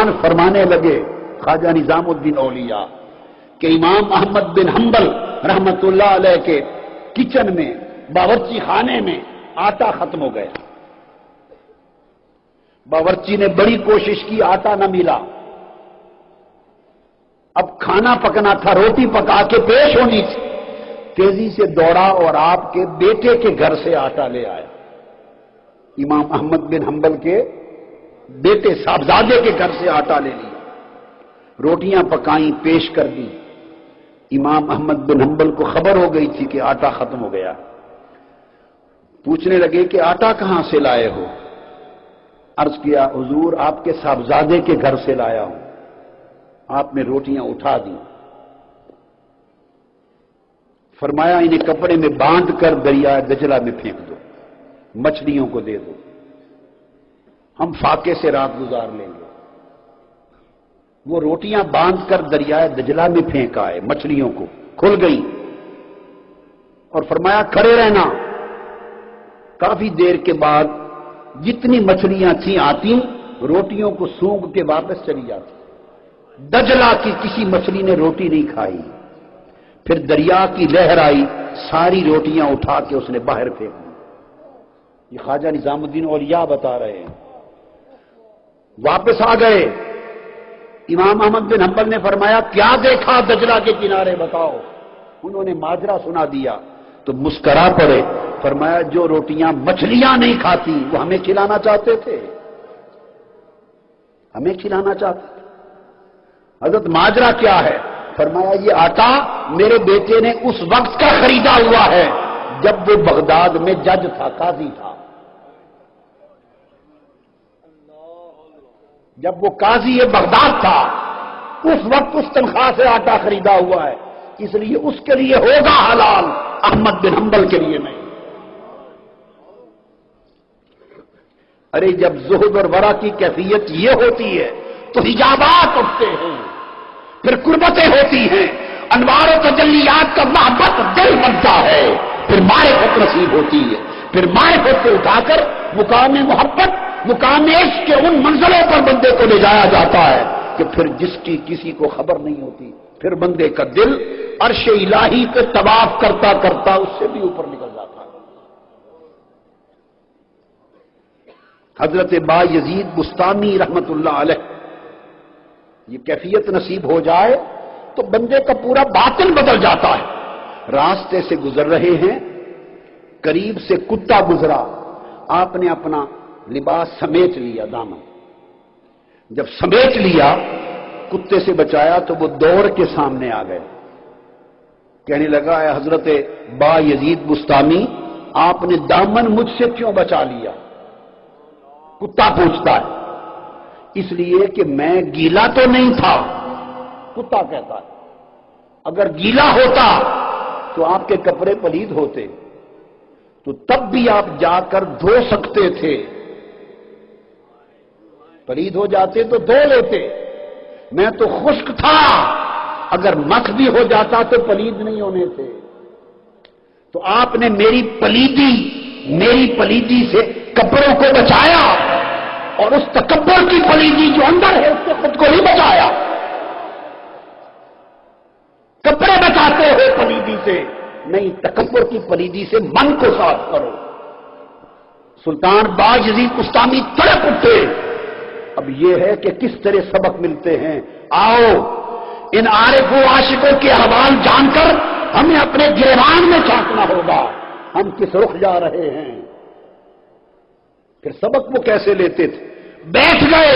سلطان فرمانے لگے خواجہ نظام الدین اولیاء کہ امام احمد بن حنبل رحمت اللہ علیہ کے کچن میں باورچی خانے میں آٹا ختم ہو گیا. باورچی نے بڑی کوشش کی، آٹا نہ ملا. اب کھانا پکنا تھا، روٹی پکا کے پیش ہونی تھی. تیزی سے دوڑا اور آپ کے بیٹے کے گھر سے آٹا لے آیا. امام احمد بن حنبل کے بیٹے صاحبزادے کے گھر سے آٹا لے لیا، روٹیاں پکائیں، پیش کر دی. امام احمد بن حنبل کو خبر ہو گئی تھی کہ آٹا ختم ہو گیا. پوچھنے لگے کہ آٹا کہاں سے لائے ہو؟ عرض کیا حضور آپ کے صاحبزادے کے گھر سے لایا ہوں. آپ نے روٹیاں اٹھا دی. فرمایا انہیں کپڑے میں باندھ کر دریا دجلہ میں پھینک دو، مچھلیوں کو دے دو، ہم فاقے سے رات گزار لیں گے. وہ روٹیاں باندھ کر دریائے دجلہ میں پھینک آئے، مچھلیوں کو کھل گئی. اور فرمایا کھڑے رہنا. کافی دیر کے بعد جتنی مچھلیاں تھیں آتی، روٹیوں کو سونگ کے واپس چلی جاتی. دجلہ کی کسی مچھلی نے روٹی نہیں کھائی. پھر دریا کی لہر آئی، ساری روٹیاں اٹھا کے اس نے باہر پھینک دی. یہ خواجہ نظام الدین اولیاء بتا رہے ہیں. واپس آ گئے. امام احمد بن حنبل نے فرمایا کیا دیکھا دجلہ کے کنارے بتاؤ. انہوں نے ماجرا سنا دیا تو مسکرا پڑے. فرمایا جو روٹیاں مچھلیاں نہیں کھاتی وہ ہمیں کھلانا چاہتے تھے، ہمیں کھلانا چاہتے تھے. حضرت ماجرا کیا ہے؟ فرمایا یہ آٹا میرے بیٹے نے اس وقت کا خریدا ہوا ہے جب وہ بغداد میں جج تھا، قاضی تھا. جب وہ قاضی بغداد تھا اس وقت اس تنخواہ سے آٹا خریدا ہوا ہے، اس لیے اس کے لیے ہوگا حلال، احمد بن حنبل کے لیے نہیں. ارے جب زہد اور ورع کی کیفیت یہ ہوتی ہے تو حجابات اٹھتے ہیں، پھر قربتیں ہوتی ہیں، انوار و تجلیات کا محبت دل بنتا ہے، پھر معرفت نصیب ہوتی ہے. پھر معرفت سے اٹھا کر مقام محبت، مقام عشق کے ان منزلوں پر بندے کو لے جایا جاتا ہے کہ پھر جس کی کسی کو خبر نہیں ہوتی. پھر بندے کا دل عرش الہی پہ طواف کرتا کرتا اس سے بھی اوپر نکل جاتا ہے. حضرت با یزید بستانی رحمت اللہ علیہ، یہ کیفیت نصیب ہو جائے تو بندے کا پورا باطن بدل جاتا ہے. راستے سے گزر رہے ہیں، قریب سے کتا گزرا، آپ نے اپنا لباس سمیٹ لیا، دامن جب سمیٹ لیا کتے سے بچایا تو وہ دوڑ کے سامنے آ گئے. کہنے لگا اے حضرت با یزید بستانی آپ نے دامن مجھ سے کیوں بچا لیا؟ کتا پوچھتا ہے. اس لیے کہ میں گیلا تو نہیں تھا. کتا کہتا ہے اگر گیلا ہوتا تو آپ کے کپڑے پلید ہوتے تو تب بھی آپ جا کر دھو سکتے تھے، پلید ہو جاتے تو دھو لیتے. میں تو خشک تھا، اگر مسخ بھی ہو جاتا تو پلید نہیں ہونے تھے. تو آپ نے میری پلیدی سے کپڑوں کو بچایا اور اس تکبر کی پلیدی جو اندر ہے اس سے خود کو نہیں بچایا. کپڑے بچاتے ہو پلیدی سے نہیں، تکبر کی پلیدی سے من کو صاف کرو. سلطان با یزید بستانی تڑپ اٹھے. اب یہ ہے کہ کس طرح سبق ملتے ہیں. آؤ ان عارف و عاشقوں کے احوال جان کر ہمیں اپنے گریبان میں جھانکنا ہوگا، ہم کس رخ جا رہے ہیں. پھر سبق وہ کیسے لیتے تھے. بیٹھ گئے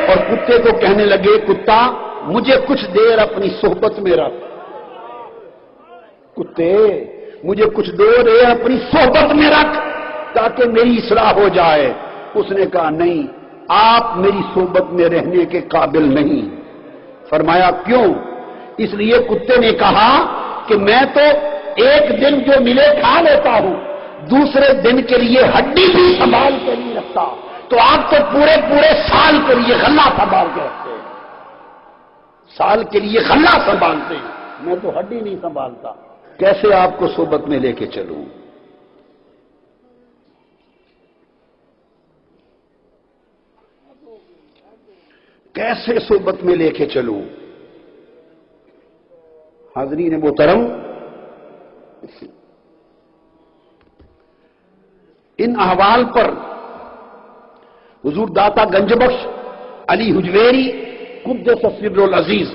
اور کتے کو کہنے لگے کتا مجھے کچھ دیر اپنی صحبت میں رکھ. کتے مجھے کچھ دیر اپنی صحبت میں رکھ تاکہ میری اصلاح ہو جائے. اس نے کہا نہیں، آپ میری صحبت میں رہنے کے قابل نہیں. فرمایا کیوں؟ اس لیے کتے نے کہا کہ میں تو ایک دن جو ملے کھا لیتا ہوں، دوسرے دن کے لیے ہڈی بھی سنبھال کے نہیں رکھتا. تو آپ تو پورے سال کے لیے غلہ سنبھال کے رکھتے ہیں، سال کے لیے غلہ سنبھالتے ہیں، میں تو ہڈی نہیں سنبھالتا. کیسے آپ کو صحبت میں لے کے چلوں؟ کیسے صحبت میں لے کے چلوں؟ حاضرین محترم، ان احوال پر حضور داتا گنج بخش علی حجویری قدس سر العزیز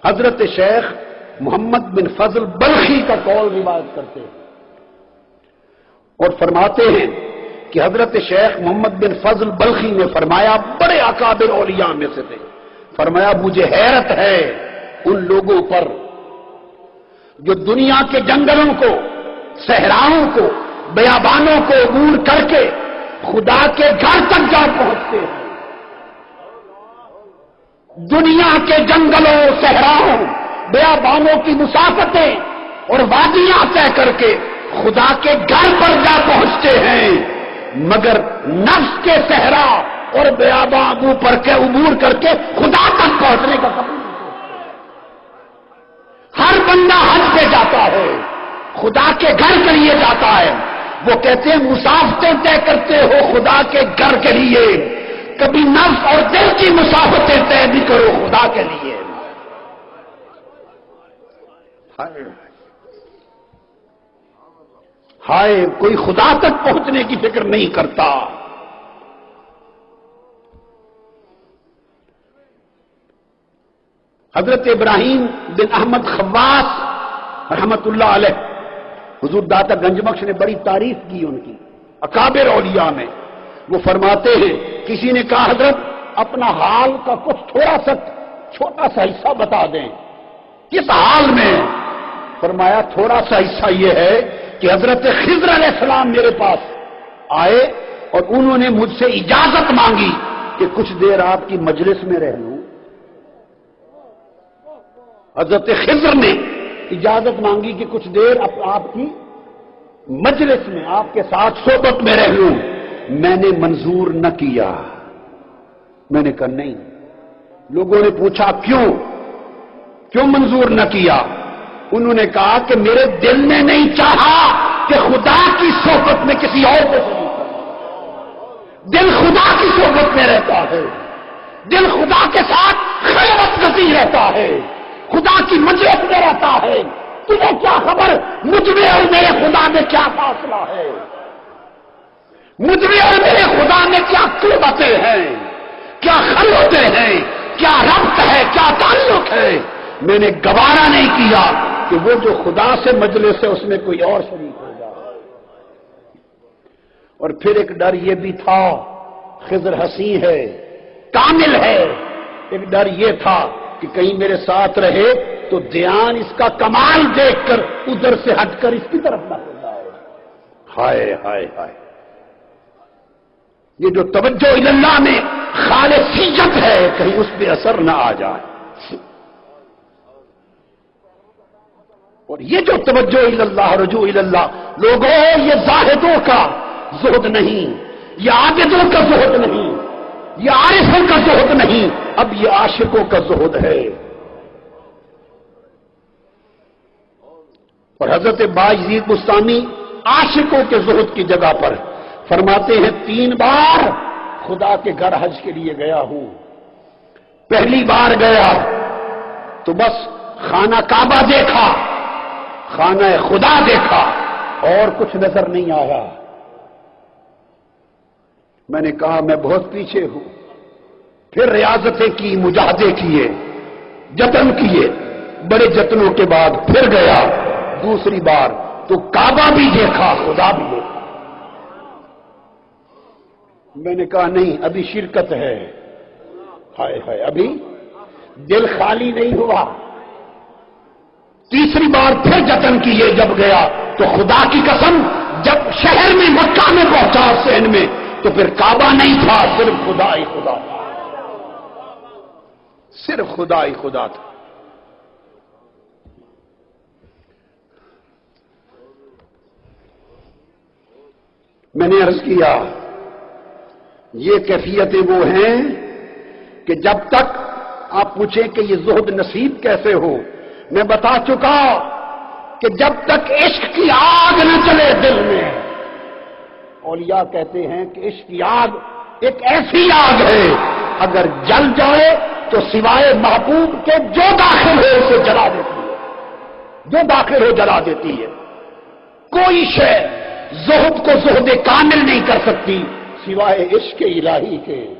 حضرت شیخ محمد بن فضل بلخی کا قول روایت کرتے ہیں اور فرماتے ہیں کہ حضرت شیخ محمد بن فضل بلخی نے فرمایا، بڑے اکابر اولیاء میں سے تھے، فرمایا مجھے حیرت ہے ان لوگوں پر جو دنیا کے جنگلوں کو، صحراؤں کو، بیابانوں کو عبور کر کے خدا کے گھر تک جا پہنچتے ہیں۔ دنیا کے جنگلوں، صحراؤں، بیابانوں کی مسافتیں اور وادیاں طے کر کے خدا کے گھر پر جا پہنچتے ہیں، مگر نفس کے صحرا اور بیاباں عبور کر کے خدا تک پہنچنے کا قبول نہیں کرتے۔ ہر بندہ حج پہ جاتا ہے، خدا کے گھر کے لیے جاتا ہے، وہ کہتے ہیں مسافتیں طے کرتے ہو خدا کے گھر کے لیے، کبھی نفس اور دل کی مسافتیں طے بھی کرو خدا کے لیے۔ ہائے، کوئی خدا تک پہنچنے کی فکر نہیں کرتا۔ حضرت ابراہیم بن احمد خواص رحمت اللہ علیہ، حضور داتا گنج بخش نے بڑی تعریف کی ان کی اکابر اولیاء میں۔ وہ فرماتے ہیں، کسی نے کہا حضرت اپنا حال کا کچھ تھوڑا سا چھوٹا سا حصہ بتا دیں، کس حال میں؟ فرمایا تھوڑا سا حصہ یہ ہے کہ حضرت خضر علیہ السلام میرے پاس آئے اور انہوں نے مجھ سے اجازت مانگی کہ کچھ دیر آپ کی مجلس میں رہ لوں۔ حضرت خضر نے اجازت مانگی کہ کچھ دیر آپ کی مجلس میں، آپ کے ساتھ صحبت میں رہ لوں۔ میں نے منظور نہ کیا، میں نے کہا نہیں۔ لوگوں نے پوچھا کیوں منظور نہ کیا؟ انہوں نے کہا کہ میرے دل نے نہیں چاہا کہ خدا کی صحبت میں کسی اور کو شریک کروں۔ دل خدا کی صحبت میں رہتا ہے، دل خدا کے ساتھ خلوت گزیر رہتا ہے، خدا کی مجلس میں رہتا ہے۔ تمہیں کیا خبر مجھ میں اور میرے خدا میں کیا فاصلہ ہے، مجھ میں اور میرے خدا میں کیا قربتیں ہیں، کیا خلوتیں ہیں، کیا ربط ہے، کیا تعلق ہے۔ میں نے گوارا نہیں کیا کہ وہ جو خدا سے مجلس ہے اس میں کوئی اور شریک ہو جائے۔ اور پھر ایک ڈر یہ بھی تھا، خضر حسین ہے، کامل ہے، ایک ڈر یہ تھا کہ کہیں میرے ساتھ رہے تو دھیان اس کا کمال دیکھ کر ادھر سے ہٹ کر اس کی طرف نہ ہو جائے۔ ہائے ہائے ہائے، یہ جو توجہ اللہ میں خالصیت ہے کہیں اس پہ اثر نہ آ جائے۔ اور یہ جو توجہ اللہ، رجوع اللہ، لوگوں یہ زاہدوں کا زہد نہیں، یہ عابدوں کا زہد نہیں، یہ عارفوں کا زہد نہیں، اب یہ عاشقوں کا زہد ہے۔ اور حضرت باجید بستانی عاشقوں کے زہد کی جگہ پر فرماتے ہیں 3 بار خدا کے گھر حج کے لیے گیا ہوں۔ پہلی بار گیا تو بس خانہ کعبہ دیکھا، خانہ خدا دیکھا، اور کچھ نظر نہیں آیا۔ میں نے کہا میں بہت پیچھے ہوں۔ پھر ریاضتیں کی، مجاہدے کیے، جتن کیے، بڑے جتنوں کے بعد پھر گیا دوسری بار تو کعبہ بھی دیکھا، خدا بھی دیکھا۔ میں نے کہا نہیں، ابھی شرکت ہے، ہائے ہائے، ابھی دل خالی نہیں ہوا۔ تیسری بار پھر جتن کیے، جب گیا تو خدا کی قسم جب شہر میں مکہ میں پہنچا حسین میں تو پھر کعبہ نہیں تھا، صرف خدا ہی خدا تھا، صرف خدا ہی خدا تھا۔ میں نے عرض کیا یہ کیفیتیں وہ ہیں کہ جب تک آپ پوچھیں کہ یہ زہد نصیب کیسے ہو، میں بتا چکا کہ جب تک عشق کی آگ نہ چلے دل میں۔ اولیاء کہتے ہیں کہ عشق کی آگ ایک ایسی آگ ہے اگر جل جائے تو سوائے محبوب کے جو داخل ہو اسے جلا دیتی ہے، جو داخل ہو جلا دیتی ہے۔ کوئی شے زہد کو زہد کامل نہیں کر سکتی سوائے عشق الہی کے۔